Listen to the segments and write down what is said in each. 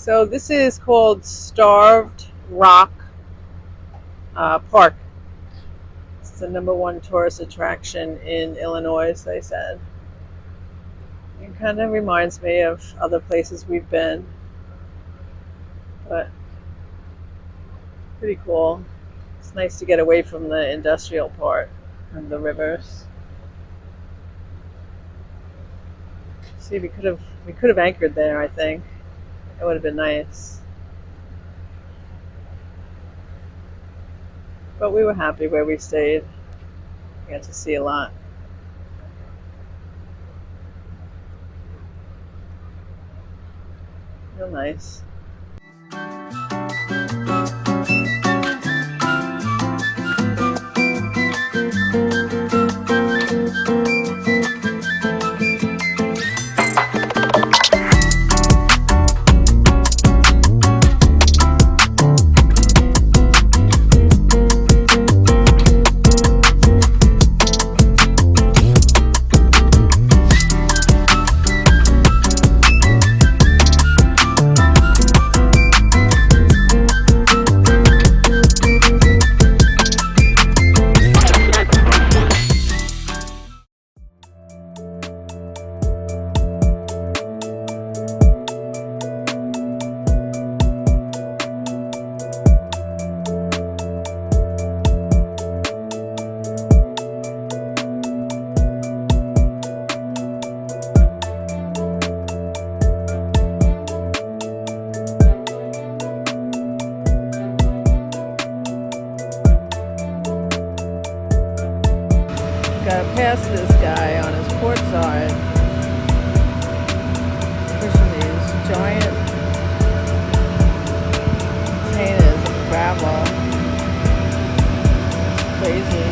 So this is called Starved Rock Park. It's the #1 tourist attraction in Illinois, they said. It kind of reminds me of other places we've been, but pretty cool. It's nice to get away from the industrial part and the rivers. See, we could have anchored there, I think. It would have been nice. But we were happy where we stayed. We got to see a lot. Real nice. Gotta pass this guy on his port side, pushing these giant containers of gravel. It's crazy.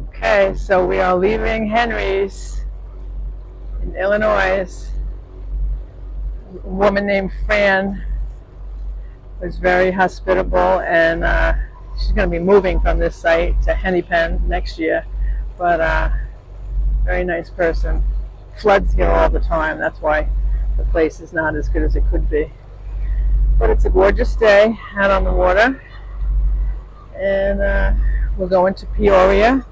Okay, so we are leaving Henry's in Illinois. A woman named Fran was very hospitable, and she's going to be moving from this site to Hennepin next year. But very nice person. Floods here all the time. That's why the place is not as good as it could be. But it's a gorgeous day out on the water, and we're going to Peoria.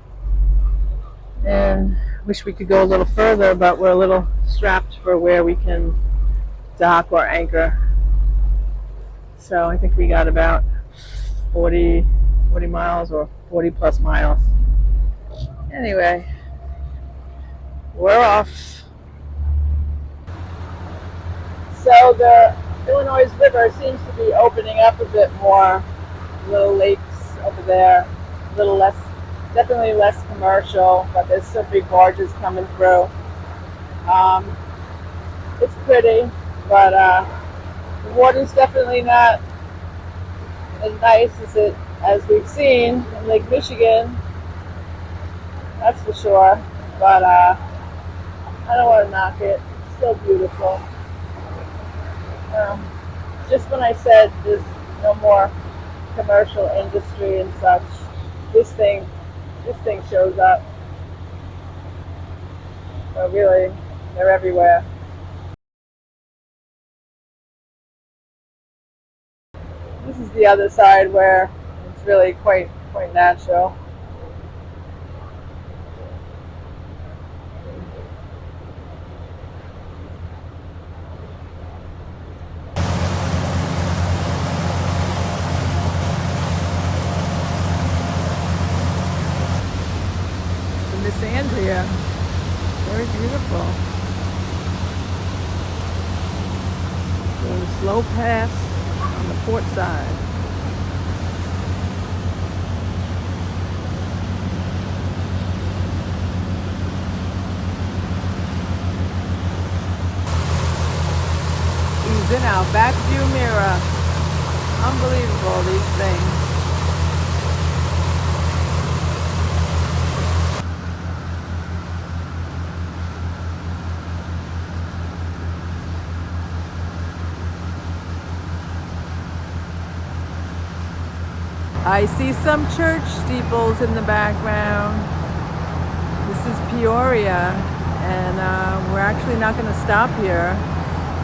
And wish we could go a little further, but we're a little strapped for where we can dock or anchor. So I think we got about 40 miles or 40 plus miles. Anyway, we're off. So the Illinois River seems to be opening up a bit more. Little lakes over there, a little less, definitely less commercial, but there's some big barges coming through. It's pretty, but the water's definitely not as nice as we've seen in Lake Michigan. That's for sure. But I don't want to knock it. It's still beautiful. Just when I said there's no more commercial industry and such, this thing shows up. But really, they're everywhere. This is the other side where it's really quite natural. The Miss Andrea, very beautiful. So the slow pass on the port side. He's in our back view mirror. Unbelievable, these things. I see some church steeples in the background. The is Peoria, and we're actually not going to stop here.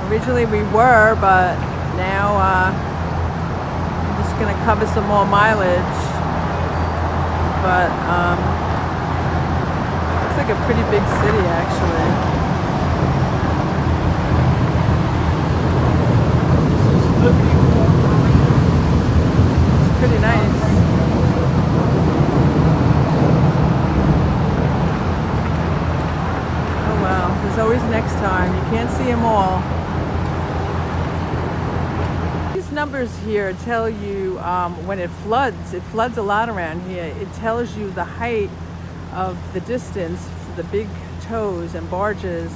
Originally we were, but now I'm just going to cover some more mileage. But looks like a pretty big city, actually. It's pretty nice. There's always next time. You can't see them all. These numbers here tell you when it floods a lot around here. It tells you the height of the distance for the big tows and barges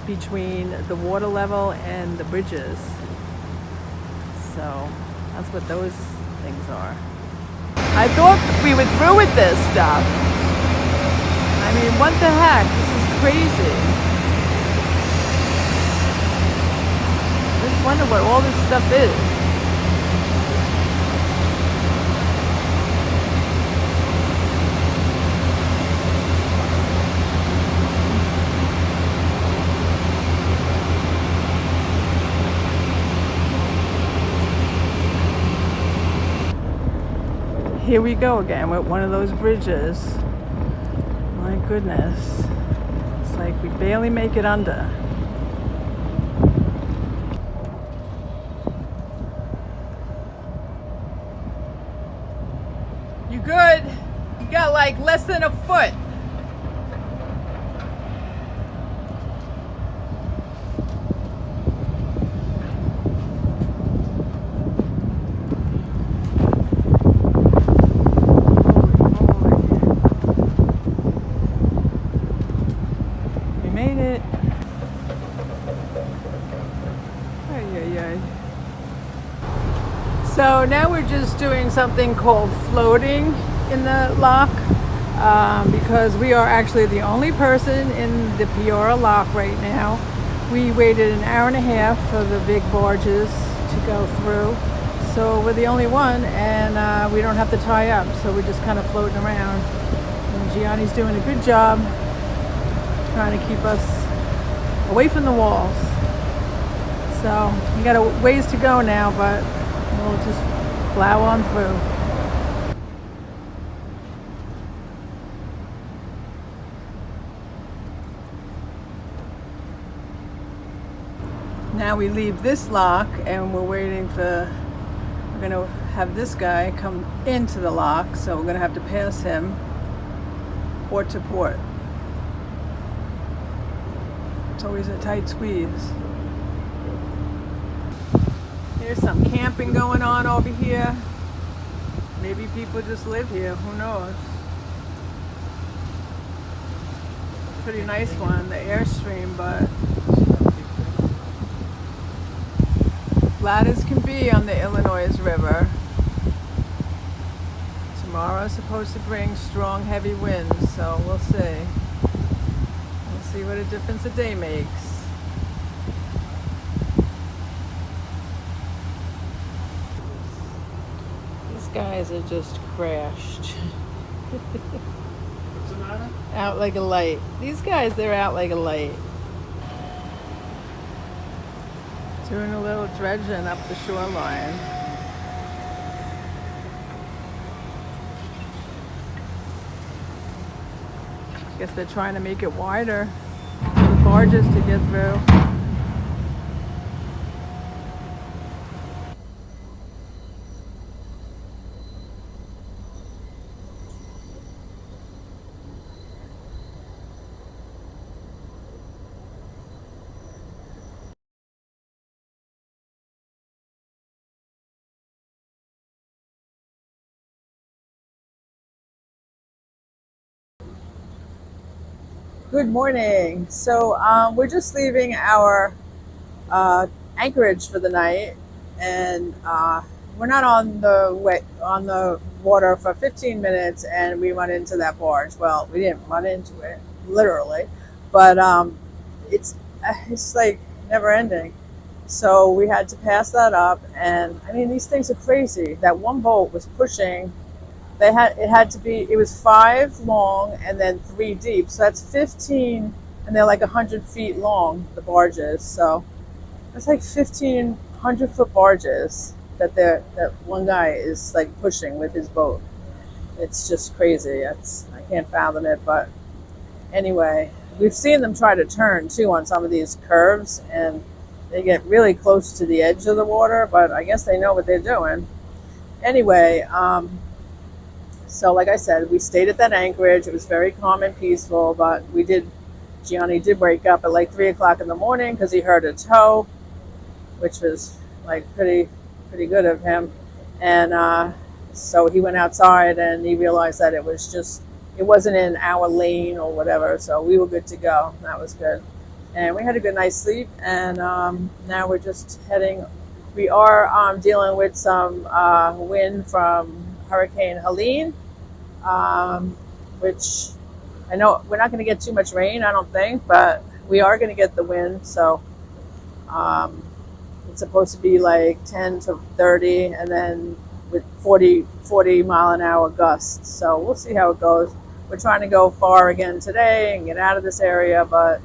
between the water level and the bridges. So that's what those things are. I thought we were through with this stuff. I mean, what the heck? This is crazy. I just wonder what all this stuff is. Here we go again with one of those bridges. My goodness. It's like we barely make it under. You good? You got like less than a foot. So now we're just doing something called floating in the lock because we are actually the only person in the Peoria lock right now. We waited an hour and a half for the big barges to go through. So we're the only one, and we don't have to tie up. So we're just kind of floating around. And Gianni's doing a good job trying to keep us away from the walls. So we got a ways to go now, but we'll just plow on through. Now we leave this lock and we're waiting for, we're going to have this guy come into the lock, so we're going to have to pass him port to port. It's always a tight squeeze. There's some camping going on over here. Maybe people just live here, who knows? Pretty nice one, the Airstream, but flat as can be on the Illinois River. Tomorrow is supposed to bring strong, heavy winds, so we'll see. We'll see what a difference a day makes. Guys are just crashed. What's the matter? Out like a light. These guys, they're out like a light. Doing a little dredging up the shoreline. Guess they're trying to make it wider for the barges to get through. Good morning. So we're just leaving our anchorage for the night, and we're not on the water for 15 minutes, and we run into that barge. Well, we didn't run into it literally, but it's like never ending. So we had to pass that up, and I mean, these things are crazy. That one boat was pushing it had to be, it was 5 long and then 3 deep, so that's 15, and they're like 100 feet long, the barges. So it's like 1,500-foot barges that one guy is like pushing with his boat. It's just crazy. I can't fathom it. But anyway, we've seen them try to turn too on some of these curves, and they get really close to the edge of the water, but I guess they know what they're doing. Anyway, so like I said, we stayed at that anchorage. It was very calm and peaceful, but Gianni did wake up at like 3 o'clock in the morning because he heard a tow, which was like pretty good of him. And so he went outside and he realized that it wasn't in our lane or whatever. So we were good to go. That was good. And we had a good night's sleep. And now we're just heading. We are dealing with some wind from Hurricane Helene, which I know we're not going to get too much rain, I don't think, but we are going to get the wind. So it's supposed to be like 10 to 30, and then with 40 mile an hour gusts. So we'll see how it goes. We're trying to go far again today and get out of this area, but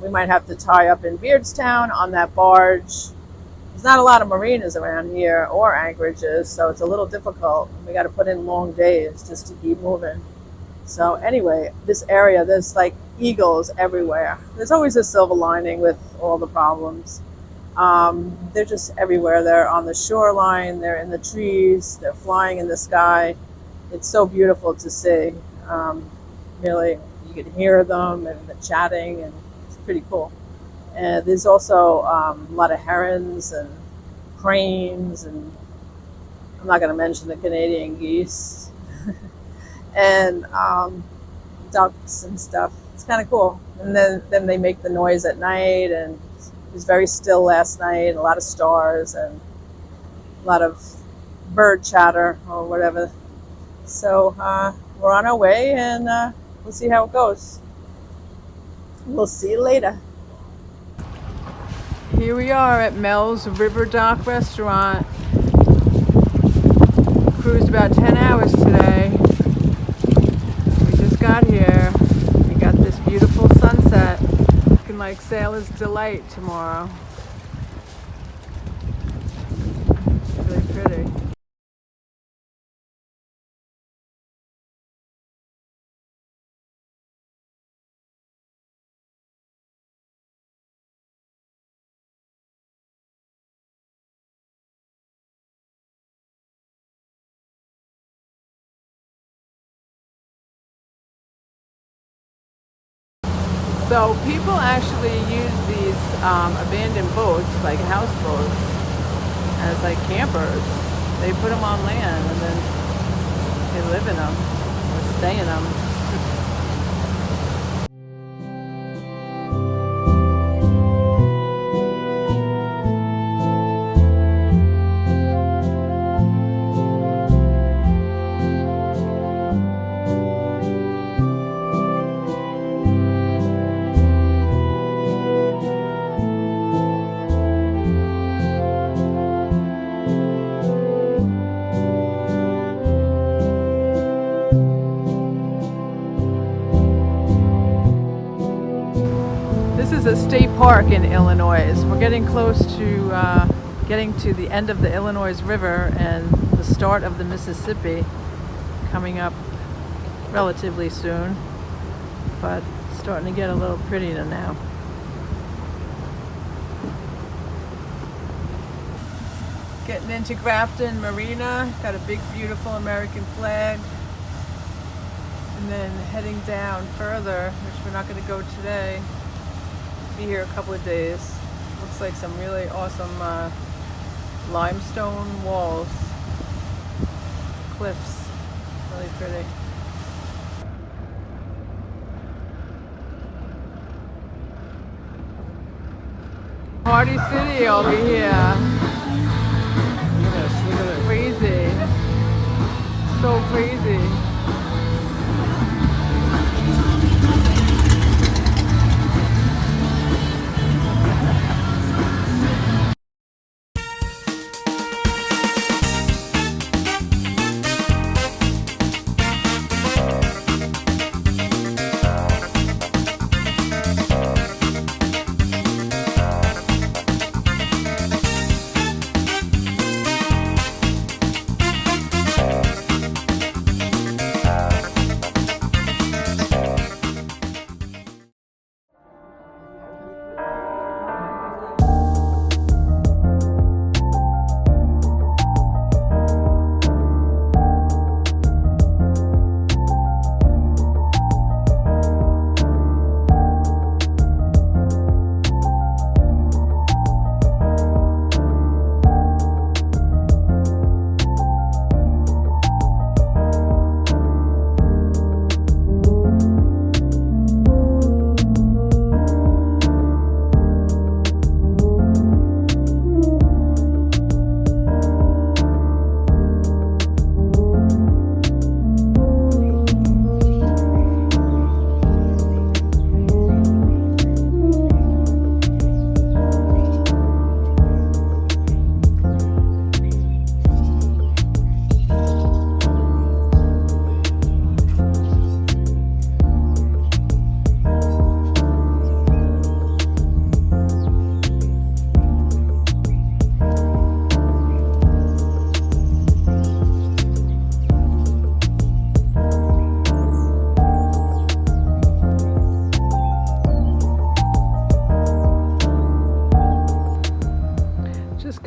we might have to tie up in Beardstown on that barge. There's not a lot of marinas around here or anchorages, so it's a little difficult. We got to put in long days just to keep moving. So anyway, this area, there's like eagles everywhere. There's always a silver lining with all the problems. They're just everywhere. They're on the shoreline, they're in the trees, they're flying in the sky. It's so beautiful to see. Really, you can hear them and the chatting, and it's pretty cool. And there's also a lot of herons and cranes, and I'm not going to mention the Canadian geese and ducks and stuff. It's kind of cool. And then they make the noise at night, and it was very still last night. A lot of stars and a lot of bird chatter or whatever. So we're on our way, and we'll see how it goes. We'll see you later. Here we are at Mel's River Dock Restaurant. Cruised about 10 hours today. We just got here. We got this beautiful sunset. Looking like Sailor's Delight tomorrow. Really pretty. So people actually use these abandoned boats, like houseboats, as like campers. They put them on land and then they live in them or stay in them. This is a state park in Illinois. We're getting close to getting to the end of the Illinois River and the start of the Mississippi coming up relatively soon, but starting to get a little prettier now. Getting into Grafton Marina, got a big beautiful American flag, and then heading down further, which we're not going to go today. Be here a couple of days. Looks like some really awesome limestone walls, cliffs, really pretty. Party City over here. Look at this. Crazy. So crazy.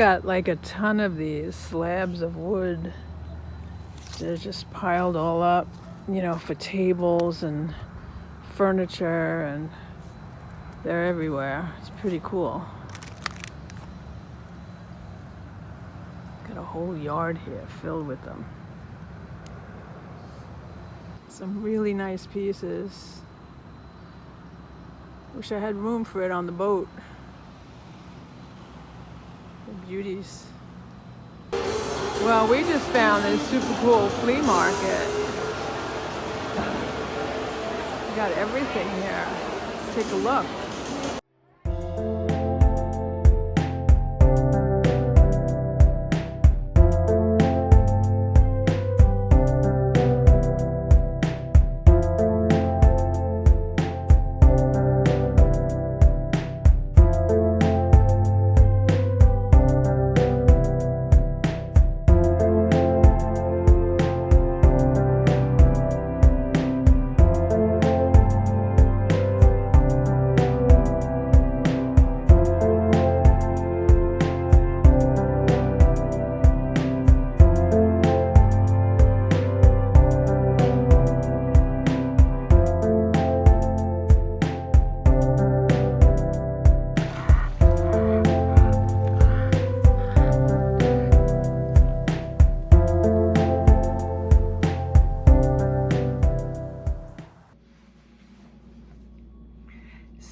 got like a ton of these slabs of wood. They're just piled all up, you know, for tables and furniture, and they're everywhere. It's pretty cool. Got a whole yard here filled with them. Some really nice pieces. Wish I had room for it on the boat. The beauties. Well, we just found this super cool flea market. We got everything here. Let's take a look.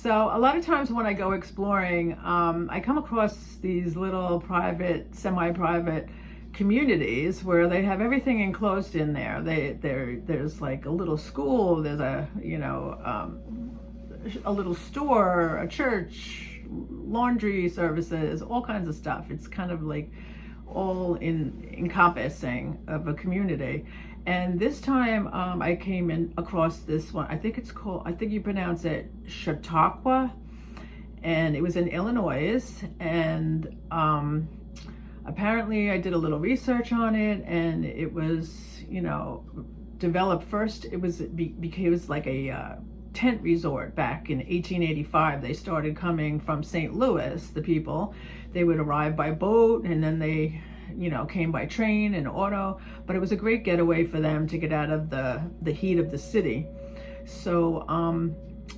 So a lot of times when I go exploring, I come across these little private, semi-private communities where they have everything enclosed in there. There's like a little school, there's a little store, a church, laundry services, all kinds of stuff. It's kind of like all encompassing of a community. And this time I came in across this one. I think you pronounce it Chautauqua, and it was in Illinois. And apparently I did a little research on it, and it was, developed first. It was like a tent resort back in 1885. They started coming from St. Louis, the people. They would arrive by boat, and then they came by train and auto, but it was a great getaway for them to get out of the heat of the city. So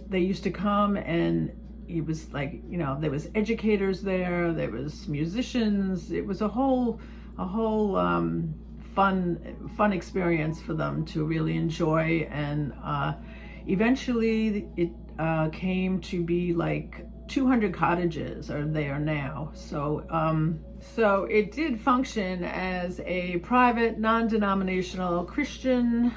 they used to come, and it was like, there was educators there, there was musicians. It was a whole fun experience for them to really enjoy. And eventually it came to be like 200 cottages are there now. So it did function as a private, non-denominational Christian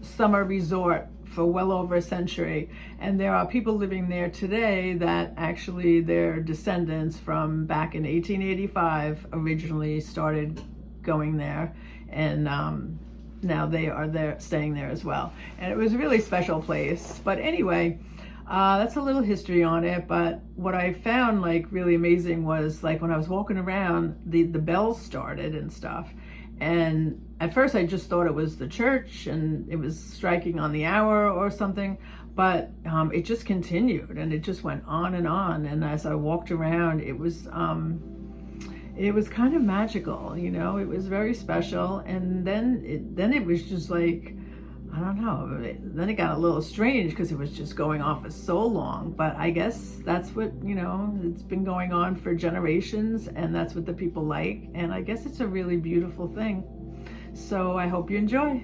summer resort for well over a century. And there are people living there today that actually their descendants from back in 1885 originally started going there. And now they are there, staying there as well. And it was a really special place. But anyway, that's a little history on it. But what I found like really amazing was like when I was walking around, the bells started and stuff. And at first I just thought it was the church and it was striking on the hour or something. But it just continued, and it just went on. And as I walked around, it was kind of magical, it was very special. And then it was just like, I don't know, then it got a little strange because it was just going on for so long. But I guess that's what, it's been going on for generations, and that's what the people like. And I guess it's a really beautiful thing. So I hope you enjoy.